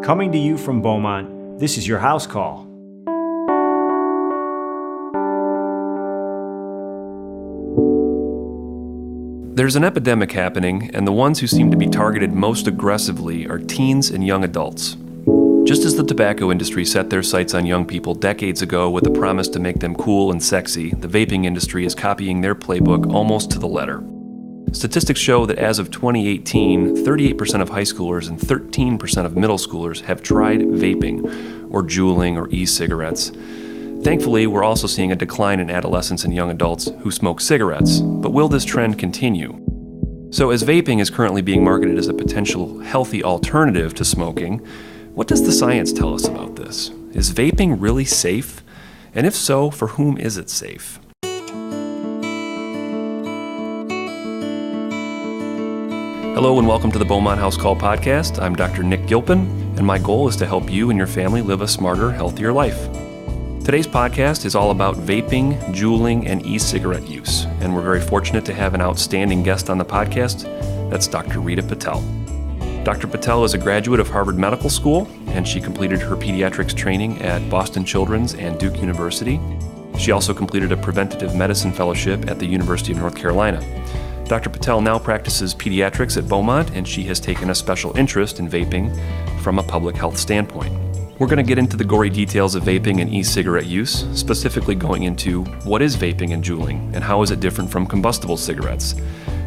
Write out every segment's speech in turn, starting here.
Coming to you from Beaumont, this is your House Call. There's an epidemic happening, and the ones who seem to be targeted most aggressively are teens and young adults. Just as the tobacco industry set their sights on young people decades ago with the promise to make them cool and sexy, the vaping industry is copying their playbook almost to the letter. Statistics show that as of 2018, 38% of high schoolers and 13% of middle schoolers have tried vaping, or juuling, or e-cigarettes. Thankfully, we're also seeing a decline in adolescents and young adults who smoke cigarettes, but will this trend continue? So as vaping is currently being marketed as a potential healthy alternative to smoking, what does the science tell us about this? Is vaping really safe? And if so, for whom is it safe? Hello and welcome to the Beaumont HouseCall podcast. I'm Dr. Nick Gilpin, and my goal is to help you and your family live a smarter, healthier life. Today's podcast is all about vaping, juuling, and e-cigarette use, and we're very fortunate to have an outstanding guest on the podcast. That's Dr. Rita Patel. Dr. Patel is a graduate of Harvard Medical School, and she completed her pediatrics training at Boston Children's and Duke University. She also completed a preventative medicine fellowship at the University of North Carolina. Dr. Patel now practices pediatrics at Beaumont, and she has taken a special interest in vaping from a public health standpoint. We're going to get into the gory details of vaping and e-cigarette use, specifically going into what is vaping and juuling, and how is it different from combustible cigarettes.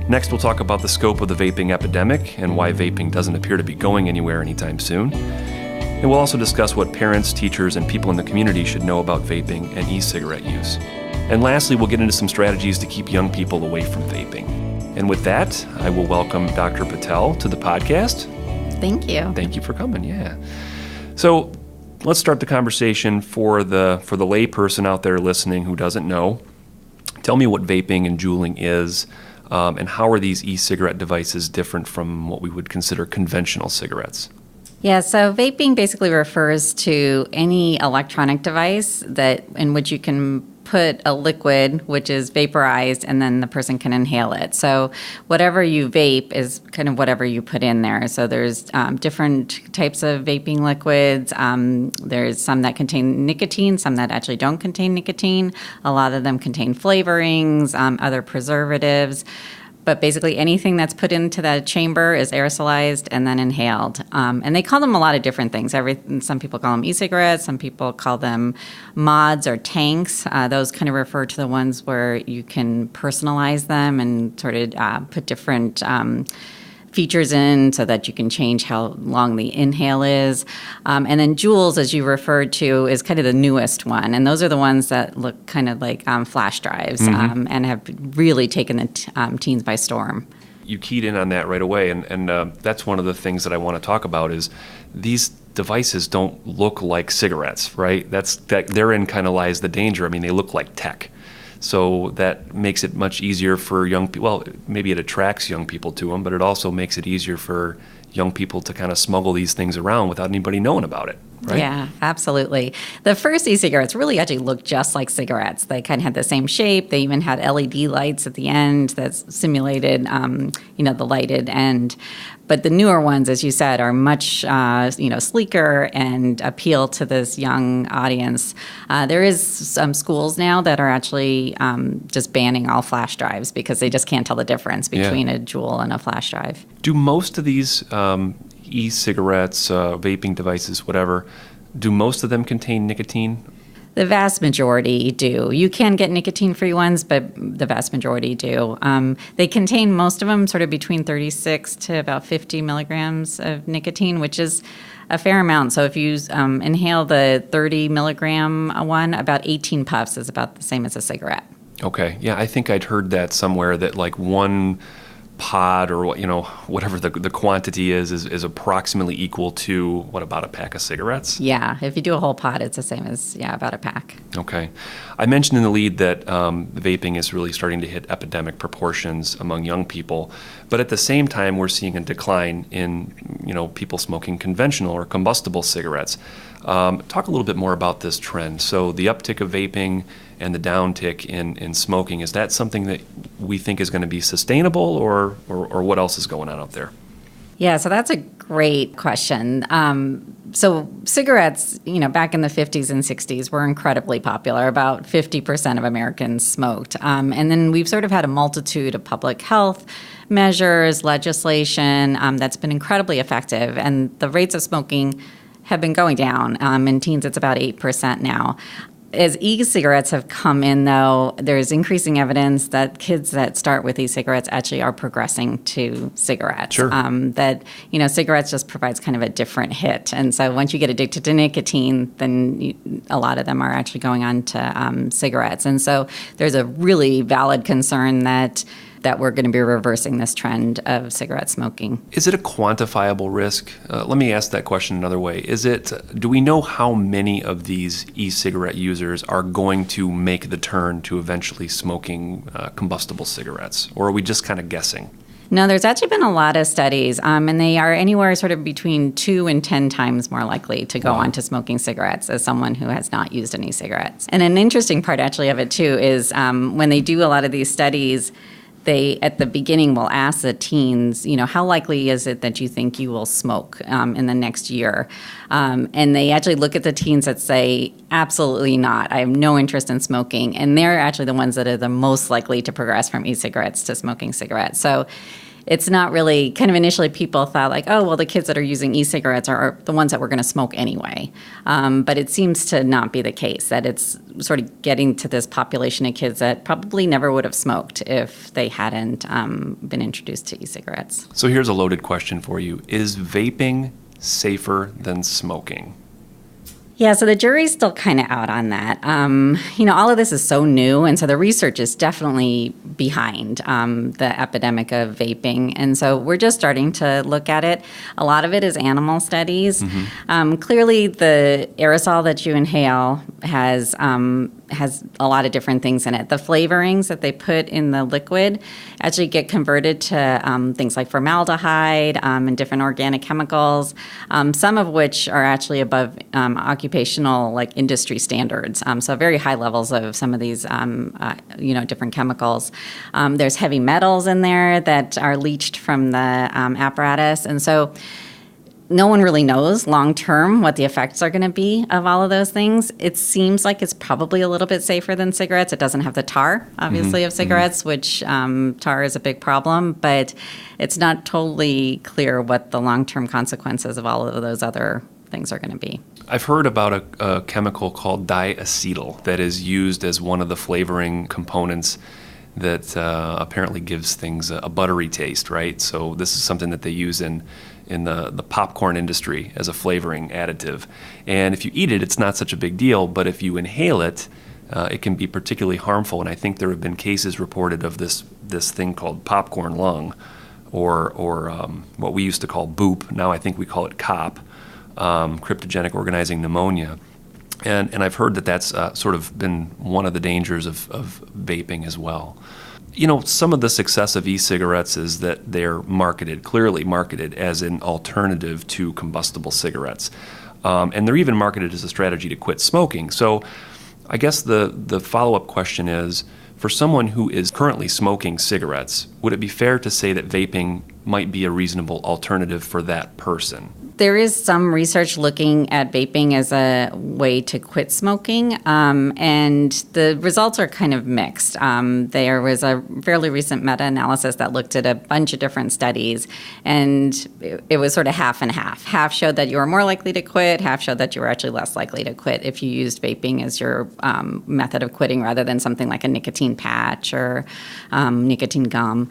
Next, we'll talk about the scope of the vaping epidemic and why vaping doesn't appear to be going anywhere anytime soon. And we'll also discuss what parents, teachers, and people in the community should know about vaping and e-cigarette use. And lastly, we'll get into some strategies to keep young people away from vaping. And with that, I will welcome Dr. Patel to the podcast. Thank you. Thank you for coming, yeah. So let's start the conversation for the lay person out there listening who doesn't know. Tell me what vaping and juuling is, and how are these e-cigarette devices different from what we would consider conventional cigarettes? Yeah, so vaping basically refers to any electronic device in which you can put a liquid, which is vaporized, and then the person can inhale it. So whatever you vape is kind of whatever you put in there. So there's different types of vaping liquids. There's some that contain nicotine, some that actually don't contain nicotine. A lot of them contain flavorings, other preservatives. But basically anything that's put into that chamber is aerosolized and then inhaled. And they call them a lot of different things. Some people call them e-cigarettes. Some people call them mods or tanks. Those kind of refer to the ones where you can personalize them and sort of put different features in so that you can change how long the inhale is. And then juuls, as you referred to, is kind of the newest one. And those are the ones that look kind of like flash drives and have really taken the teens by storm. You keyed in on that right away, and that's one of the things that I want to talk about is these devices don't look like cigarettes, right? Therein kind of lies the danger. I mean, they look like tech. So that makes it much easier for young people. Well, maybe it attracts young people to them, but it also makes it easier for young people to kind of smuggle these things around without anybody knowing about it, right? Yeah, absolutely. The first e-cigarettes really actually looked just like cigarettes. They kind of had the same shape. They even had LED lights at the end that simulated, the lighted end. But the newer ones, as you said, are much, sleeker and appeal to this young audience. There is some schools now that are actually just banning all flash drives because they just can't tell the difference between a Juul and a flash drive. Do most of these e-cigarettes, vaping devices, whatever, do most of them contain nicotine? The vast majority do. You can get nicotine-free ones, but the vast majority do. They contain, most of them, sort of between 36 to about 50 milligrams of nicotine, which is a fair amount. So if you inhale the 30 milligram one, about 18 puffs is about the same as a cigarette. Okay. Yeah, I think I'd heard that somewhere that like one pod or whatever the quantity is approximately equal to about a pack of cigarettes? Yeah, if you do a whole pod, it's the same as about a pack. Okay. I mentioned in the lead that vaping is really starting to hit epidemic proportions among young people, but at the same time we're seeing a decline in people smoking conventional or combustible cigarettes. Talk a little bit more about this trend. So the uptick of vaping and the downtick in smoking, is that something that we think is going to be sustainable, or what else is going on out there? Yeah, so that's a great question. So cigarettes, back in the 50s and 60s were incredibly popular. About 50% of Americans smoked. And then we've sort of had a multitude of public health measures, legislation that's been incredibly effective. And the rates of smoking have been going down. In teens, it's about 8% now. As e-cigarettes have come in, though, there's increasing evidence that kids that start with e-cigarettes actually are progressing to cigarettes. Sure. Cigarettes just provides kind of a different hit. And so once you get addicted to nicotine, then a lot of them are actually going on to cigarettes. And so there's a really valid concern that we're going to be reversing this trend of cigarette smoking. Is it a quantifiable risk? Let me ask that question another way. Do we know how many of these e-cigarette users are going to make the turn to eventually smoking combustible cigarettes? Or are we just kind of guessing? No, there's actually been a lot of studies, and they are anywhere sort of between 2 and 10 times more likely to go on to smoking cigarettes as someone who has not used any cigarettes. And an interesting part actually of it too is when they do a lot of these studies, they, at the beginning, will ask the teens, how likely is it that you think you will smoke in the next year? And they actually look at the teens that say, absolutely not. I have no interest in smoking. And they're actually the ones that are the most likely to progress from e-cigarettes to smoking cigarettes. So it's not really, kind of initially people thought like, oh, well, the kids that are using e-cigarettes are the ones that were going to smoke anyway. But it seems to not be the case, that it's sort of getting to this population of kids that probably never would have smoked if they hadn't been introduced to e-cigarettes. So here's a loaded question for you. Is vaping safer than smoking? Yeah, so the jury's still kind of out on that. All of this is so new, and so the research is definitely behind the epidemic of vaping. And so we're just starting to look at it. A lot of it is animal studies. Mm-hmm. Clearly, the aerosol that you inhale has a lot of different things in it. The flavorings that they put in the liquid actually get converted to things like formaldehyde and different organic chemicals, some of which are actually above occupational industry standards. So very high levels of some of these different chemicals. There's heavy metals in there that are leached from the apparatus, and so no one really knows long-term what the effects are going to be of all of those things. It seems like it's probably a little bit safer than cigarettes. It doesn't have the tar, obviously, of cigarettes, which tar is a big problem, but it's not totally clear what the long-term consequences of all of those other things are going to be. I've heard about a chemical called Diacetyl that is used as one of the flavoring components that apparently gives things a buttery taste, right? So this is something that they use in the popcorn industry as a flavoring additive. And if you eat it, it's not such a big deal, but if you inhale it, it can be particularly harmful. And I think there have been cases reported of this thing called popcorn lung, or what we used to call BOOP. Now I think we call it COP, cryptogenic organizing pneumonia. And I've heard that that's sort of been one of the dangers of vaping as well. Some of the success of e-cigarettes is that they're clearly marketed as an alternative to combustible cigarettes. And they're even marketed as a strategy to quit smoking. So I guess the follow-up question is, for someone who is currently smoking cigarettes, would it be fair to say that vaping might be a reasonable alternative for that person? There is some research looking at vaping as a way to quit smoking, and the results are kind of mixed. There was a fairly recent meta-analysis that looked at a bunch of different studies, and it was sort of half and half. Half showed that you were more likely to quit, half showed that you were actually less likely to quit if you used vaping as your method of quitting rather than something like a nicotine patch or nicotine gum.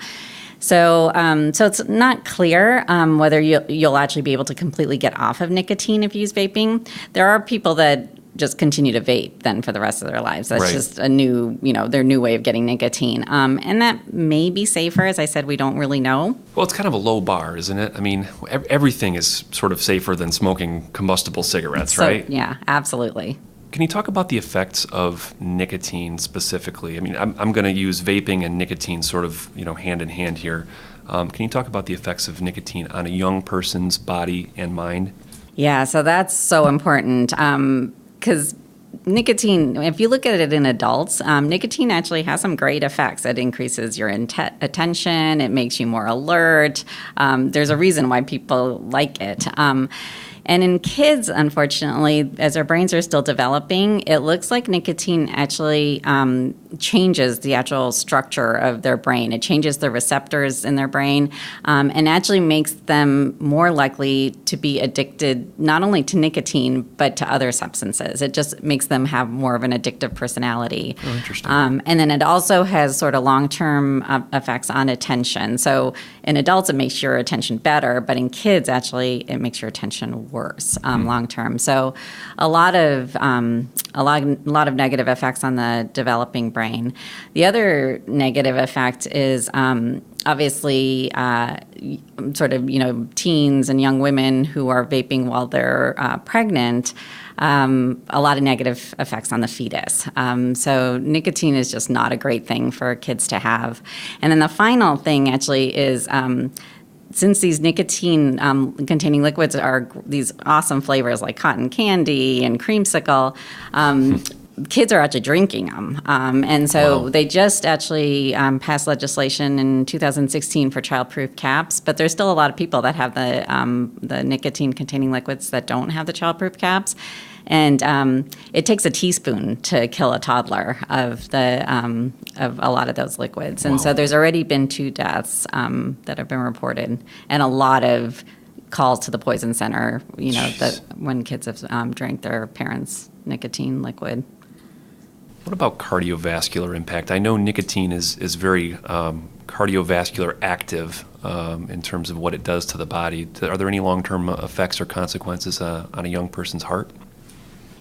So it's not clear whether you'll actually be able to completely get off of nicotine if you use vaping. There are people that just continue to vape then for the rest of their lives. That's right. Just a new, their new way of getting nicotine. And that may be safer. As I said, we don't really know. Well, it's kind of a low bar, isn't it? I mean, everything is sort of safer than smoking combustible cigarettes, right? Yeah, absolutely. Can you talk about the effects of nicotine specifically? I mean, I'm going to use vaping and nicotine sort of, hand in hand here. Can you talk about the effects of nicotine on a young person's body and mind? Yeah, so that's so important because nicotine, if you look at it in adults, nicotine actually has some great effects. It increases your attention. It makes you more alert. There's a reason why people like it. And in kids, unfortunately, as their brains are still developing, it looks like nicotine actually changes the actual structure of their brain. It changes the receptors in their brain and actually makes them more likely to be addicted not only to nicotine, but to other substances. It just makes them have more of an addictive personality. Oh, interesting. And then it also has sort of long-term effects on attention. So in adults, it makes your attention better, but in kids, actually, it makes your attention worse long-term. So a lot of negative effects on the developing brain. The other negative effect is obviously teens and young women who are vaping while they're pregnant. A lot of negative effects on the fetus. So nicotine is just not a great thing for kids to have. And then the final thing actually is since these nicotine containing liquids are these awesome flavors like cotton candy and creamsicle, kids are actually drinking them. And so Wow. they just actually passed legislation in 2016 for child-proof caps, but there's still a lot of people that have the nicotine-containing liquids that don't have the child-proof caps. And it takes a teaspoon to kill a toddler of a lot of those liquids. And Wow. so there's already been 2 deaths that have been reported, and a lot of calls to the poison center, that when kids have drank their parents' nicotine liquid. What about cardiovascular impact? I know nicotine is very cardiovascular active in terms of what it does to the body. Are there any long-term effects or consequences on a young person's heart?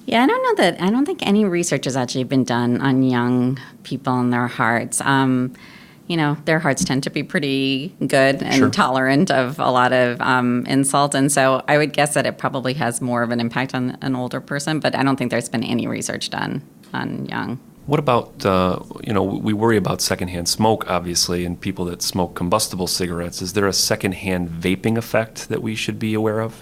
Yeah, I don't think any research has actually been done on young people and their hearts. Their hearts tend to be pretty good and Sure. tolerant of a lot of insult. And so I would guess that it probably has more of an impact on an older person, but I don't think there's been any research done on young. What about, we worry about secondhand smoke, obviously, and people that smoke combustible cigarettes. Is there a secondhand vaping effect that we should be aware of?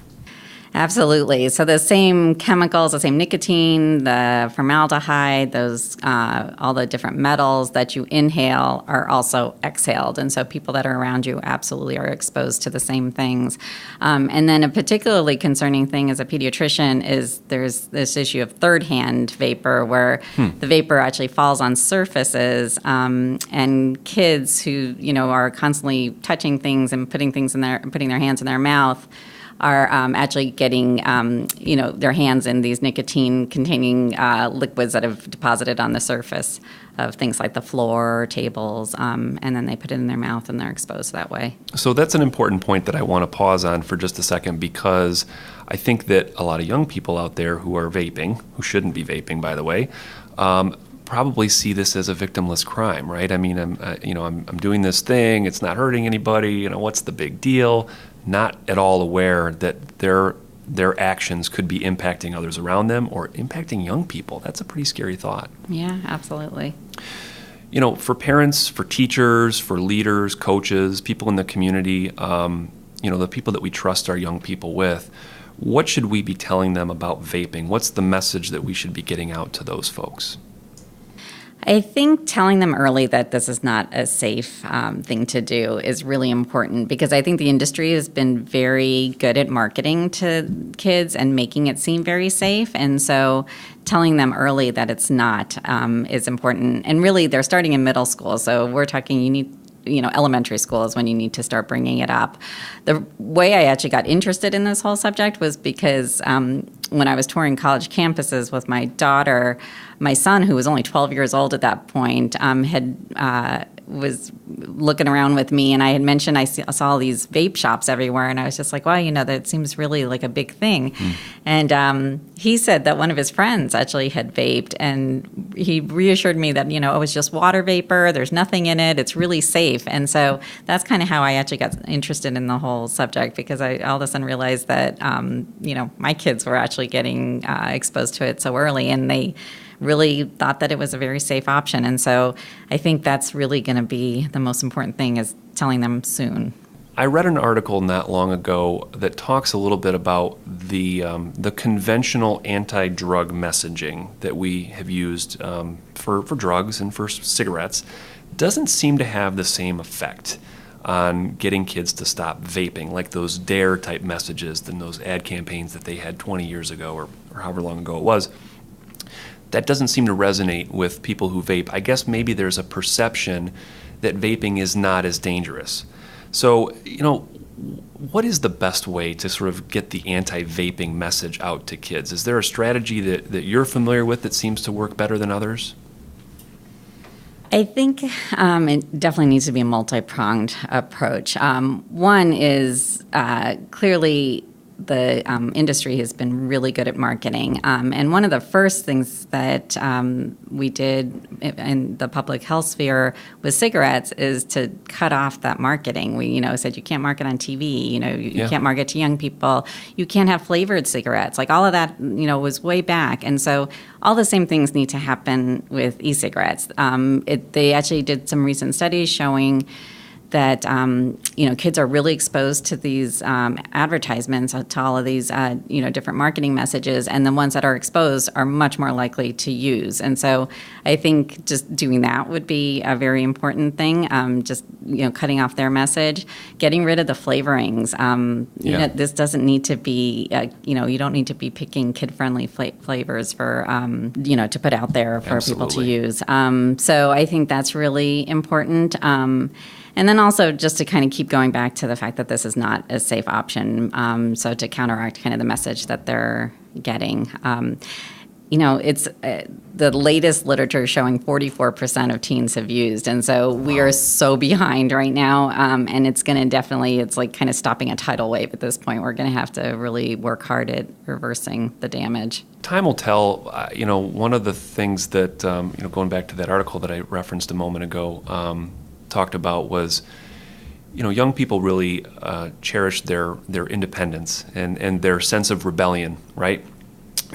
Absolutely. So the same chemicals, the same nicotine, the formaldehyde, those all the different metals that you inhale are also exhaled. And so people that are around you absolutely are exposed to the same things. And then a particularly concerning thing as a pediatrician is there's this issue of third-hand vapor where the vapor actually falls on surfaces and kids who, are constantly touching things and putting their hands in their mouth are actually getting, their hands in these nicotine-containing liquids that have deposited on the surface of things like the floor, tables, and then they put it in their mouth and they're exposed that way. So that's an important point that I want to pause on for just a second, because I think that a lot of young people out there who are vaping, who shouldn't be vaping, by the way, probably see this as a victimless crime, right? I mean, I'm doing this thing, it's not hurting anybody, what's the big deal? Not at all aware that their actions could be impacting others around them or impacting young people. That's a pretty scary thought. Yeah, absolutely. For parents, for teachers, for leaders, coaches, people in the community, the people that we trust our young people with, what should we be telling them about vaping? What's the message that we should be getting out to those folks? I think telling them early that this is not a safe thing to do is really important, because I think the industry has been very good at marketing to kids and making it seem very safe. And so telling them early that it's not is important. And really, they're starting in middle school. So we're talking elementary school is when you need to start bringing it up. The way I actually got interested in this whole subject was because when I was touring college campuses with my daughter, my son, who was only 12 years old at that point, was looking around with me, and I had mentioned I saw these vape shops everywhere, and I was just like, wow, that seems really like a big thing. And he said that one of his friends actually had vaped, and he reassured me that, it was just water vapor, there's nothing in it, it's really safe. And so that's kind of how I actually got interested in the whole subject, because I all of a sudden realized that, my kids were actually getting exposed to it so early, and they really thought that it was a very safe option. And so I think that's really going to be the most important thing, is telling them soon. I read an article not long ago that talks a little bit about the conventional anti-drug messaging that we have used for drugs and for cigarettes doesn't seem to have the same effect on getting kids to stop vaping, like those DARE type messages than those ad campaigns that they had 20 years ago or however long ago it was. That doesn't seem to resonate with people who vape. I guess maybe there's a perception that vaping is not as dangerous. So, what is the best way to sort of get the anti-vaping message out to kids? Is there a strategy that you're familiar with that seems to work better than others? I think it definitely needs to be a multi-pronged approach. One is clearly the industry has been really good at marketing. And one of the first things that we did in the public health sphere with cigarettes is to cut off that marketing. We, said you can't market on TV, you can't market to young people, you can't have flavored cigarettes. Like all of that, was way back. And so all the same things need to happen with e-cigarettes. They actually did some recent studies showing that kids are really exposed to these advertisements, to all of these different marketing messages, and the ones that are exposed are much more likely to use. And so I think just doing that would be a very important thing. Just cutting off their message, getting rid of the flavorings. This doesn't need to be you don't need to be picking kid-friendly flavors for to put out there for Absolutely. people to use. So I think that's really important. And then also just to kind of keep going back to the fact that this is not a safe option, so to counteract kind of the message that they're getting. It's the latest literature showing 44% of teens have used, and so we are so behind right now, and it's going to definitely, it's like kind of stopping a tidal wave at this point. We're going to have to really work hard at reversing the damage. Time will tell. One of the things that, going back to that article that I referenced a moment ago, talked about was, young people really cherish their independence and their sense of rebellion, right?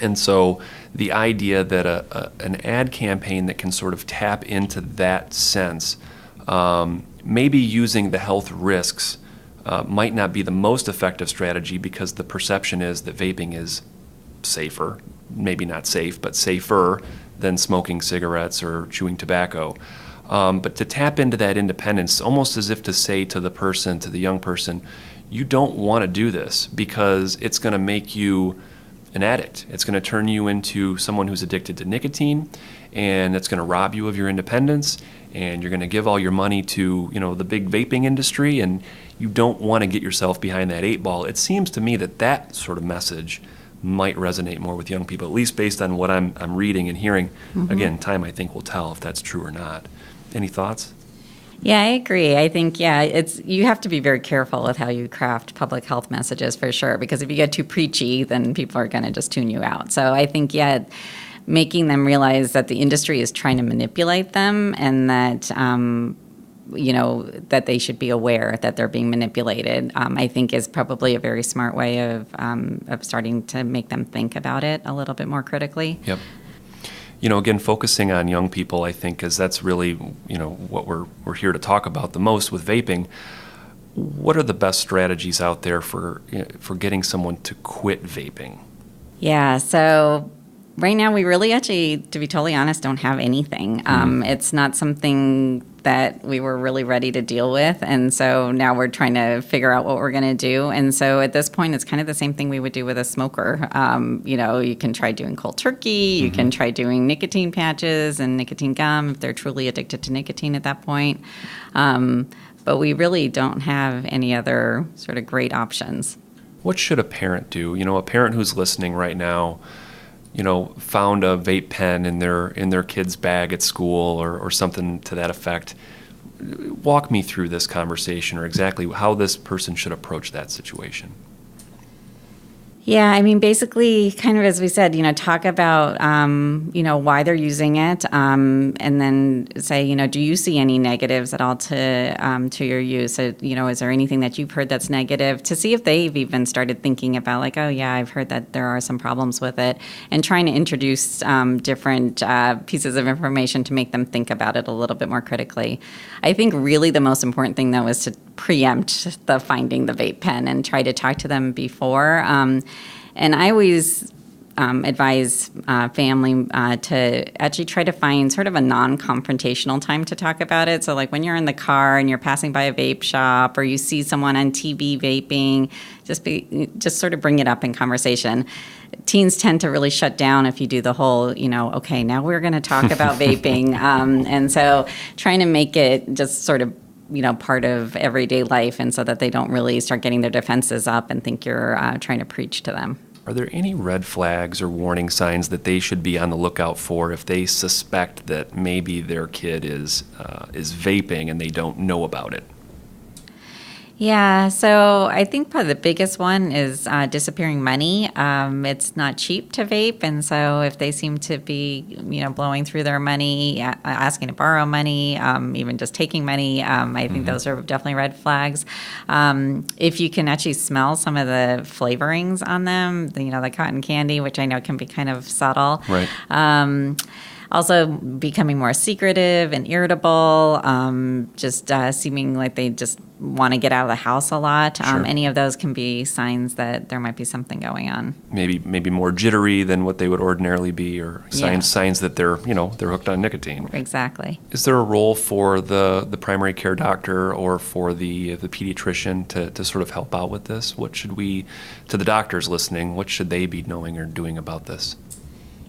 And so the idea that an ad campaign that can sort of tap into that sense, maybe using the health risks might not be the most effective strategy because the perception is that vaping is safer, maybe not safe, but safer than smoking cigarettes or chewing tobacco. But to tap into that independence, almost as if to say to the young person, you don't want to do this because it's going to make you an addict. It's going to turn you into someone who's addicted to nicotine, and it's going to rob you of your independence, and you're going to give all your money to, the big vaping industry, and you don't want to get yourself behind that 8-ball. It seems to me that sort of message might resonate more with young people, at least based on what I'm reading and hearing. Mm-hmm. Again, time I think will tell if that's true or not. Any thoughts? Yeah, I agree. I think, you have to be very careful with how you craft public health messages for sure, because if you get too preachy, then people are going to just tune you out. So I think, making them realize that the industry is trying to manipulate them and that, that they should be aware that they're being manipulated, I think is probably a very smart way of starting to make them think about it a little bit more critically. Yep. Again, focusing on young people, I think, because that's really, what we're here to talk about the most with vaping. What are the best strategies out there for getting someone to quit vaping? Yeah, so right now we really actually, to be totally honest, don't have anything. It's not something that we were really ready to deal with, and so now we're trying to figure out what we're going to do. And so at this point, it's kind of the same thing we would do with a smoker. You can try doing cold turkey, you can try doing nicotine patches and nicotine gum if they're truly addicted to nicotine at that point. But we really don't have any other sort of great options. What should a parent do? A parent who's listening right now, found a vape pen in their kid's bag at school or something to that effect. Walk me through this conversation or exactly how this person should approach that situation. Yeah, I mean, basically, kind of as we said, talk about, why they're using it, and then say, do you see any negatives at all to your use? So, is there anything that you've heard that's negative? To see if they've even started thinking about, like, oh, yeah, I've heard that there are some problems with it, and trying to introduce different pieces of information to make them think about it a little bit more critically. I think really the most important thing, though, is to preempt the finding the vape pen and try to talk to them before. And I always advise family to actually try to find sort of a non-confrontational time to talk about it. So like when you're in the car and you're passing by a vape shop or you see someone on TV vaping, just sort of bring it up in conversation. Teens tend to really shut down if you do the whole, okay, now we're going to talk about vaping. And so trying to make it just sort of part of everyday life, and so that they don't really start getting their defenses up and think you're trying to preach to them. Are there any red flags or warning signs that they should be on the lookout for if they suspect that maybe their kid is vaping and they don't know about it? Yeah, so I think probably the biggest one is disappearing money. It's not cheap to vape, and so if they seem to be, blowing through their money, asking to borrow money, even just taking money, I think those are definitely red flags. If you can actually smell some of the flavorings on them, the cotton candy, which I know can be kind of subtle. Right. Also becoming more secretive and irritable, just seeming like they just want to get out of the house a lot. Sure. Any of those can be signs that there might be something going on. Maybe more jittery than what they would ordinarily be, or signs that they're hooked on nicotine. Exactly. Is there a role for the primary care doctor or for the pediatrician to sort of help out with this? What should we, to the doctors listening, what should they be knowing or doing about this?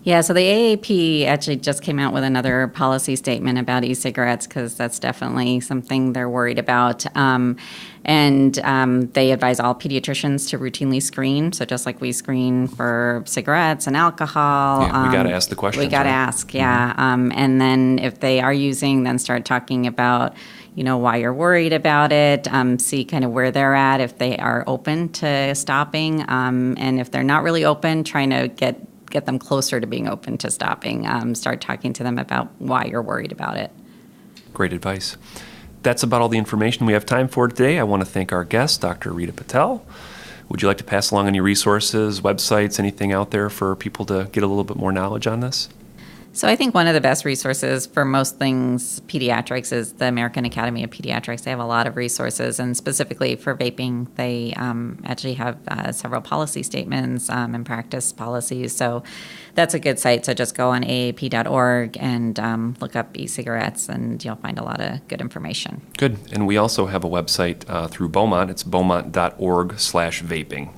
Yeah, so the AAP actually just came out with another policy statement about e-cigarettes, because that's definitely something they're worried about. And they advise all pediatricians to routinely screen. So just like we screen for cigarettes and alcohol. Yeah, we got to ask the questions. We got to ask, yeah. Mm-hmm. And then if they are using, then start talking about why you're worried about it, see kind of where they're at, if they are open to stopping. And if they're not really open, trying to get them closer to being open to stopping. Start talking to them about why you're worried about it. Great advice. That's about all the information we have time for today. I want to thank our guest, Dr. Rita Patel. Would you like to pass along any resources, websites, anything out there for people to get a little bit more knowledge on this? So I think one of the best resources for most things pediatrics is the American Academy of Pediatrics. They have a lot of resources, and specifically for vaping, they actually have several policy statements and practice policies. So that's a good site. So just go on aap.org and look up e-cigarettes, and you'll find a lot of good information. Good. And we also have a website through Beaumont. It's beaumont.org/vaping.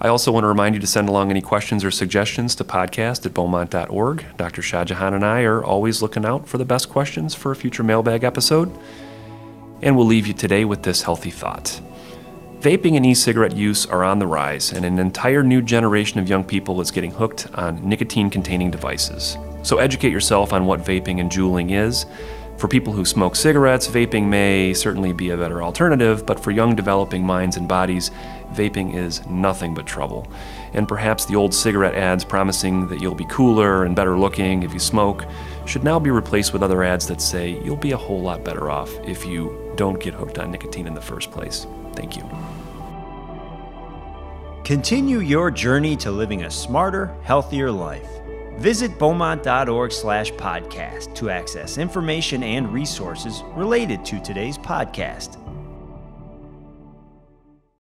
I also want to remind you to send along any questions or suggestions to podcast@beaumont.org. Dr. Shahjahan and I are always looking out for the best questions for a future mailbag episode. And we'll leave you today with this healthy thought. Vaping and e-cigarette use are on the rise, and an entire new generation of young people is getting hooked on nicotine-containing devices. So educate yourself on what vaping and juuling is. For people who smoke cigarettes, vaping may certainly be a better alternative, but for young developing minds and bodies, vaping is nothing but trouble. And perhaps the old cigarette ads promising that you'll be cooler and better looking if you smoke should now be replaced with other ads that say you'll be a whole lot better off if you don't get hooked on nicotine in the first place. Thank you. Continue your journey to living a smarter, healthier life. Visit beaumont.org/podcast to access information and resources related to today's podcast.